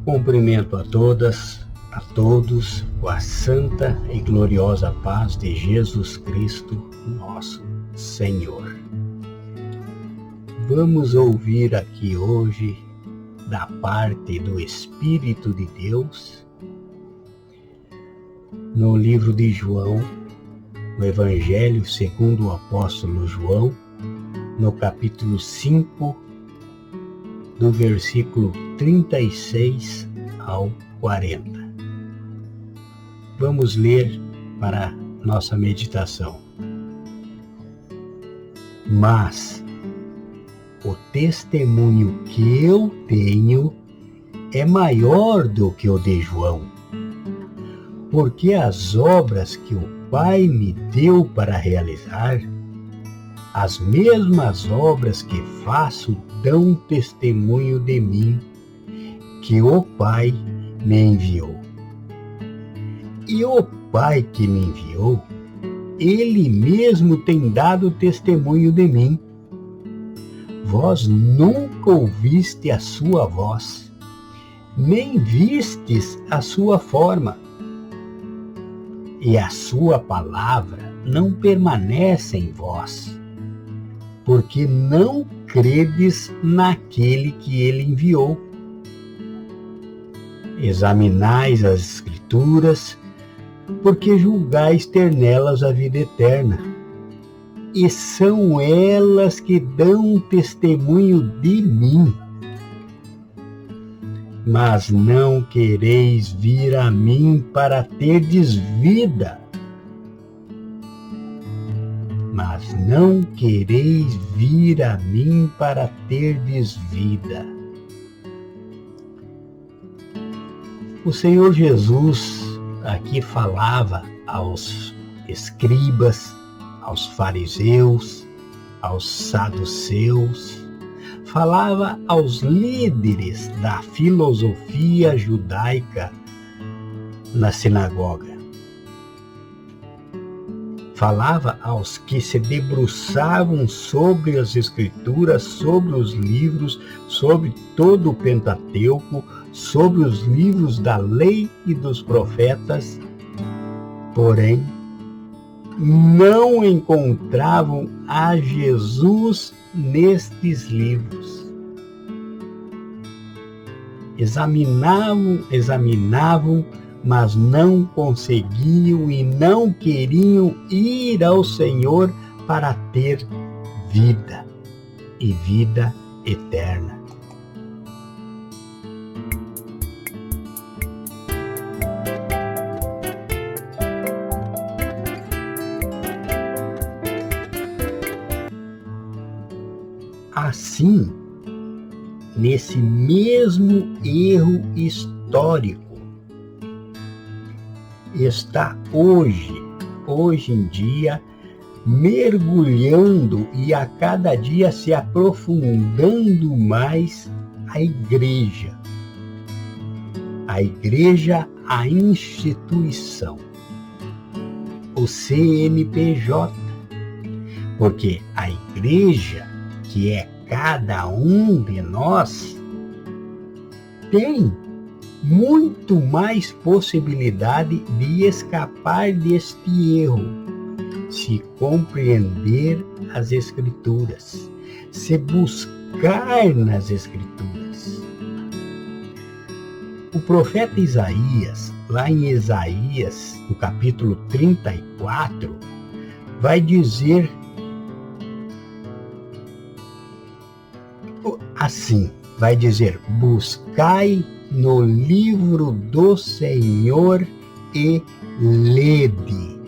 Cumprimento a todas, a todos, com a santa e gloriosa paz de Jesus Cristo, nosso Senhor. Vamos ouvir aqui hoje, da parte do Espírito de Deus, no livro de João, no Evangelho segundo o apóstolo João, no capítulo 5, do versículo 36 ao 40. Vamos ler para nossa meditação. Mas o testemunho que eu tenho é maior do que o de João, porque as obras que o Pai me deu para realizar, as mesmas obras que faço dão testemunho de mim, que o Pai me enviou. E o Pai que me enviou, Ele mesmo tem dado testemunho de mim. Vós nunca ouviste a sua voz, nem vistes a sua forma. E a sua palavra não permanece em vós, porque não credes naquele que ele enviou. Examinais as Escrituras, porque julgais ter nelas a vida eterna, e são elas que dão testemunho de mim. Mas não quereis vir a mim para terdes vida. Mas não quereis vir a mim para terdes vida. O Senhor Jesus aqui falava aos escribas, aos fariseus, aos saduceus, falava aos líderes da filosofia judaica na sinagoga. Falava aos que se debruçavam sobre as Escrituras, sobre os livros, sobre todo o Pentateuco, sobre os livros da lei e dos profetas, porém, não encontravam a Jesus nestes livros. Examinavam, mas não conseguiam e não queriam ir ao Senhor para ter vida e vida eterna. Assim, nesse mesmo erro histórico, está hoje em dia, mergulhando e a cada dia se aprofundando mais a igreja. A igreja, a instituição, o CNPJ, porque a igreja, que é cada um de nós, tem muito mais possibilidade de escapar deste erro, se compreender as Escrituras, se buscar nas Escrituras. O profeta Isaías, lá em Isaías, no capítulo 34, vai dizer assim, vai dizer: buscai no livro do Senhor e lede,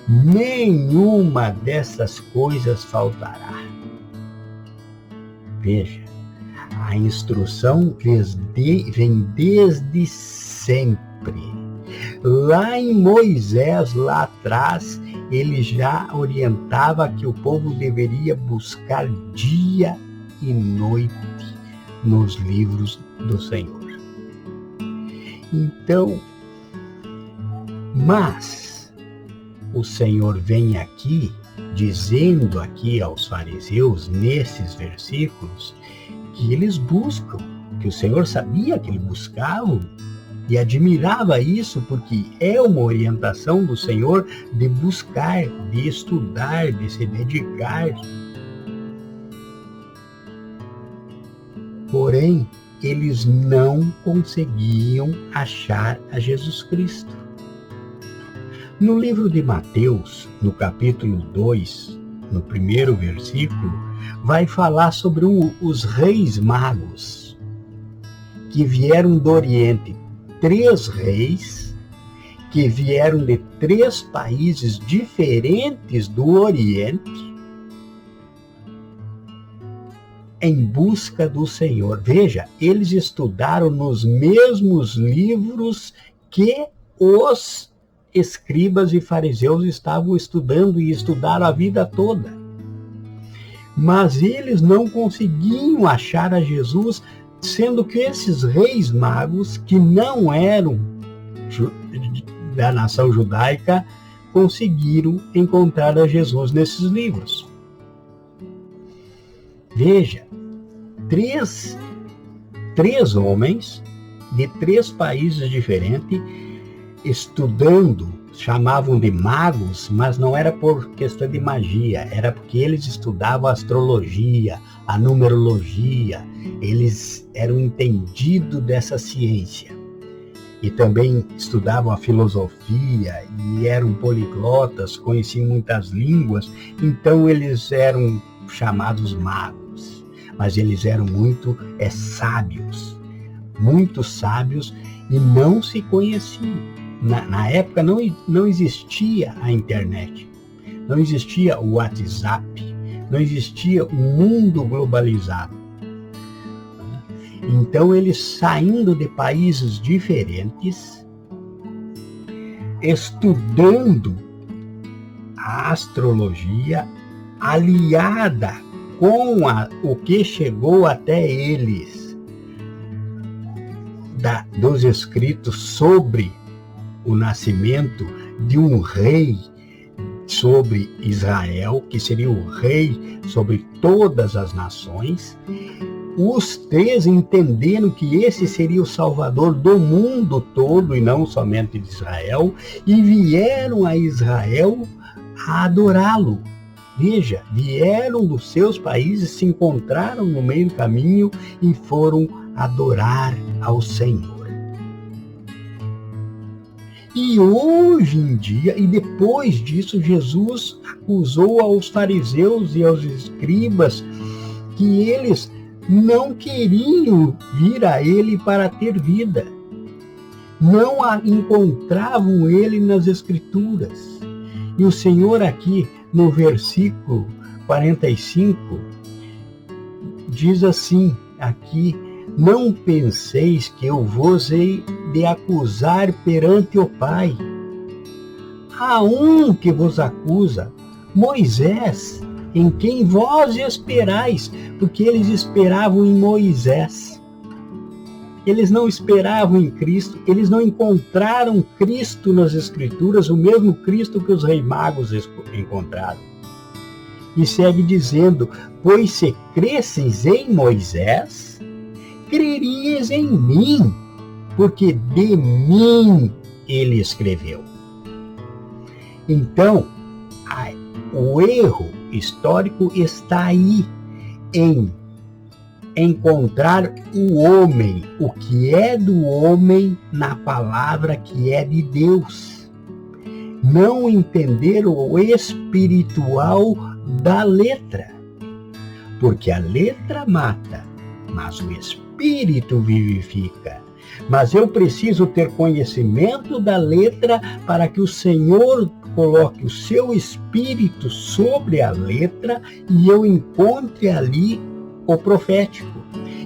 nenhuma dessas coisas faltará. Veja, a instrução vem desde sempre. Lá em Moisés, lá atrás, ele já orientava que o povo deveria buscar dia e noite nos livros do Senhor. Então, mas o Senhor vem aqui dizendo aqui aos fariseus, nesses versículos, que eles buscam que o Senhor sabia que ele buscava e admirava isso, porque é uma orientação do Senhor de buscar, de estudar, de se dedicar. Porém, eles não conseguiam achar a Jesus Cristo. No livro de Mateus, no capítulo 2, no primeiro versículo, vai falar sobre os reis magos que vieram do Oriente. 3 reis que vieram de 3 países diferentes do Oriente em busca do Senhor. Veja, eles estudaram nos mesmos livros que os escribas e fariseus estavam estudando e estudaram a vida toda. Mas eles não conseguiam achar a Jesus, sendo que esses reis magos, que não eram da nação judaica, conseguiram encontrar a Jesus nesses livros. Veja, três homens de 3 países diferentes estudando, chamavam de magos, mas não era por questão de magia, era porque eles estudavam a astrologia, a numerologia, eles eram entendidos dessa ciência. E também estudavam a filosofia e eram poliglotas, conheciam muitas línguas, então eles eram chamados magos. Mas eles eram muito sábios, muito sábios, e não se conheciam. Na época não existia a internet, não existia o WhatsApp, não existia um mundo globalizado. Então eles, saindo de países diferentes, estudando a astrologia, aliada com o que chegou até eles dos escritos sobre o nascimento de um rei sobre Israel, que seria o rei sobre todas as nações. Os 3 entenderam que esse seria o Salvador do mundo todo e não somente de Israel, e vieram a Israel a adorá-lo. Veja, vieram dos seus países, se encontraram no meio do caminho e foram adorar ao Senhor. E hoje em dia, e depois disso, Jesus acusou aos fariseus e aos escribas que eles não queriam vir a ele para ter vida. Não encontravam ele nas Escrituras. E o Senhor aqui, no versículo 45, diz assim, aqui: não penseis que eu vos hei de acusar perante o Pai. Há um que vos acusa, Moisés, em quem vós esperais, porque eles esperavam em Moisés. Eles não esperavam em Cristo, eles não encontraram Cristo nas Escrituras, o mesmo Cristo que os reis magos encontraram. E segue dizendo: pois se cresceis em Moisés, crerias em mim, porque de mim ele escreveu. Então, o erro histórico está aí, em encontrar o homem, o que é do homem na palavra que é de Deus. Não entender o espiritual da letra, porque a letra mata, mas o espírito vivifica. Mas eu preciso ter conhecimento da letra para que o Senhor coloque o seu espírito sobre a letra e eu encontre ali o profético,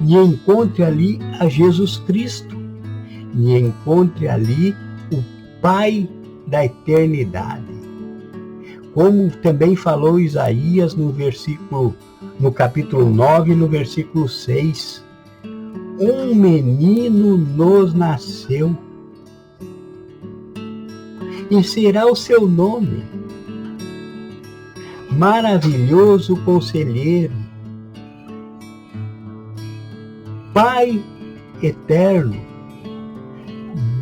e encontre ali a Jesus Cristo, e encontre ali o Pai da eternidade. Como também falou Isaías no capítulo 9, no versículo 6. Um menino nos nasceu, e será o seu nome, Maravilhoso Conselheiro, Pai eterno,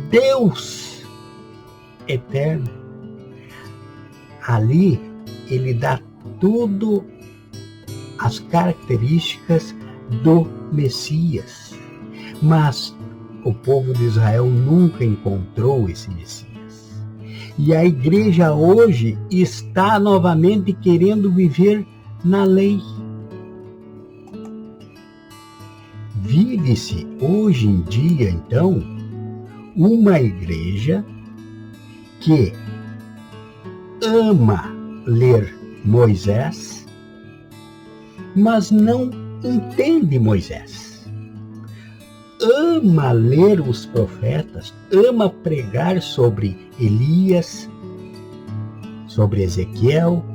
Deus eterno. Ali ele dá tudo as características do Messias. Mas o povo de Israel nunca encontrou esse Messias. E a igreja hoje está novamente querendo viver na lei. Vive-se hoje em dia, então, uma igreja que ama ler Moisés, mas não entende Moisés. Ama ler os profetas, ama pregar sobre Elias, sobre Ezequiel,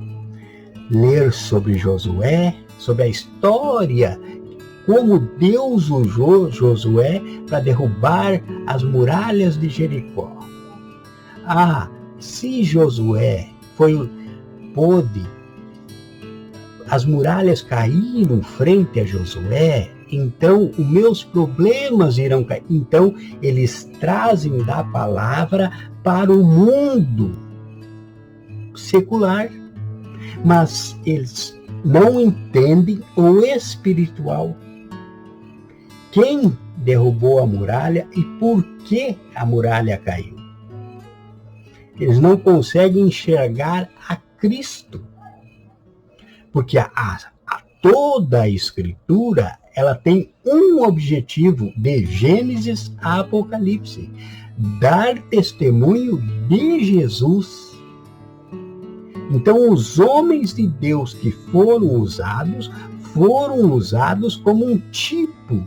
ler sobre Josué, sobre a história, como Deus usou Josué para derrubar as muralhas de Jericó. Se Josué pôde, as muralhas caíram frente a Josué, então os meus problemas irão cair. Então eles trazem da palavra para o mundo secular, mas eles não entendem o espiritual. Quem derrubou a muralha e por que a muralha caiu? Eles não conseguem enxergar a Cristo. Porque toda a Escritura, ela tem um objetivo, de Gênesis a Apocalipse: dar testemunho de Jesus. Então, os homens de Deus que foram usados como um tipo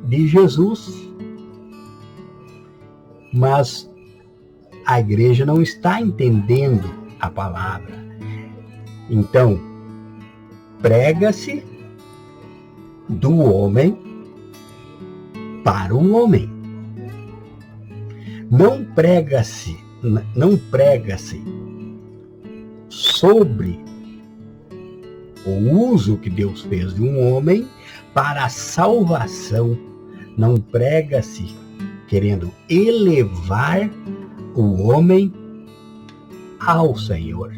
de Jesus. Mas a igreja não está entendendo a palavra. Então, prega-se do homem para o homem. Não prega-se sobre o uso que Deus fez de um homem para a salvação. Não prega-se querendo elevar o homem ao Senhor.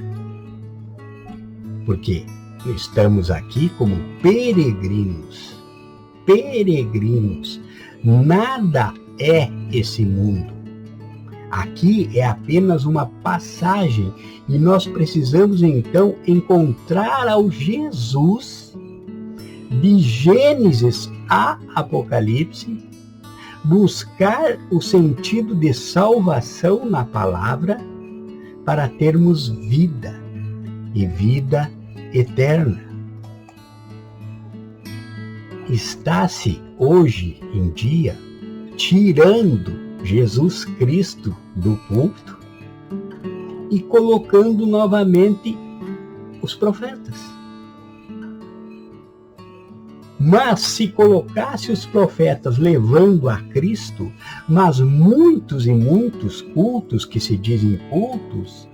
Porque estamos aqui como peregrinos. Peregrinos. Nada é esse mundo. Aqui é apenas uma passagem e nós precisamos então encontrar ao Jesus de Gênesis a Apocalipse, buscar o sentido de salvação na palavra para termos vida e vida eterna. Está-se hoje em dia tirando Jesus Cristo do culto e colocando novamente os profetas. Mas se colocasse os profetas levando a Cristo, mas muitos e muitos cultos que se dizem cultos,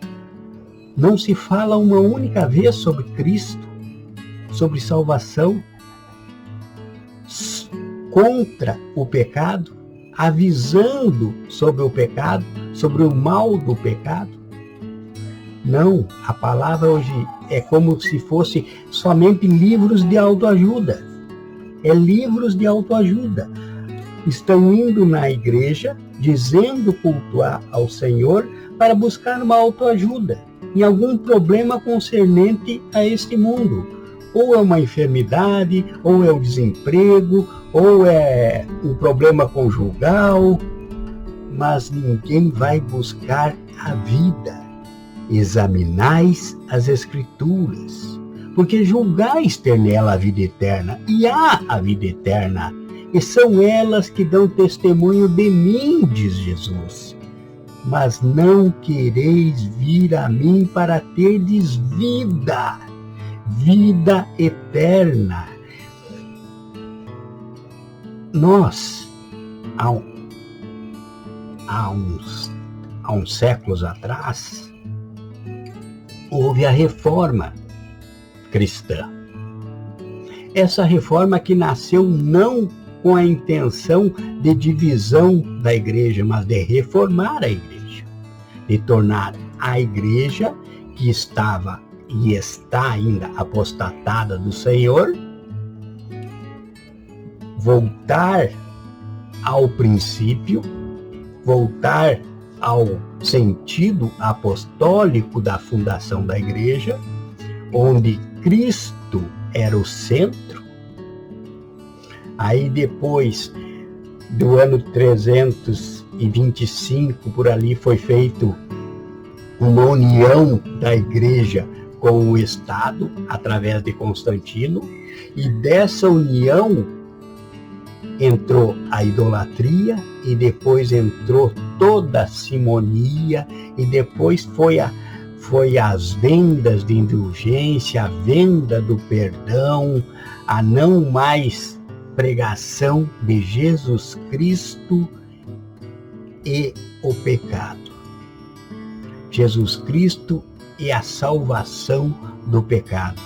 não se fala uma única vez sobre Cristo, sobre salvação, contra o pecado, avisando sobre o pecado, sobre o mal do pecado. Não, a palavra hoje é como se fosse somente livros de autoajuda. É livros de autoajuda. Estão indo na igreja, dizendo cultuar ao Senhor para buscar uma autoajuda em algum problema concernente a este mundo. Ou é uma enfermidade, ou é o desemprego, ou é um problema conjugal, mas ninguém vai buscar a vida. Examinais as Escrituras, porque julgais ter nela a vida eterna, e há a vida eterna, e são elas que dão testemunho de mim, diz Jesus. Mas não quereis vir a mim para terdes vida, vida eterna. Nós, há uns séculos atrás, houve a reforma cristã. Essa reforma que nasceu não com a intenção de divisão da igreja, mas de reformar a igreja, de tornar a igreja que estava e está ainda apostatada do Senhor, voltar ao princípio, voltar ao sentido apostólico da fundação da igreja, onde Cristo era o centro. Aí depois do ano 325, por ali, foi feito uma união da igreja com o Estado, através de Constantino, e dessa união entrou a idolatria, e depois entrou toda a simonia, e depois foi as vendas de indulgência, a venda do perdão, a não mais pregação de Jesus Cristo e o pecado. Jesus Cristo e a salvação do pecado.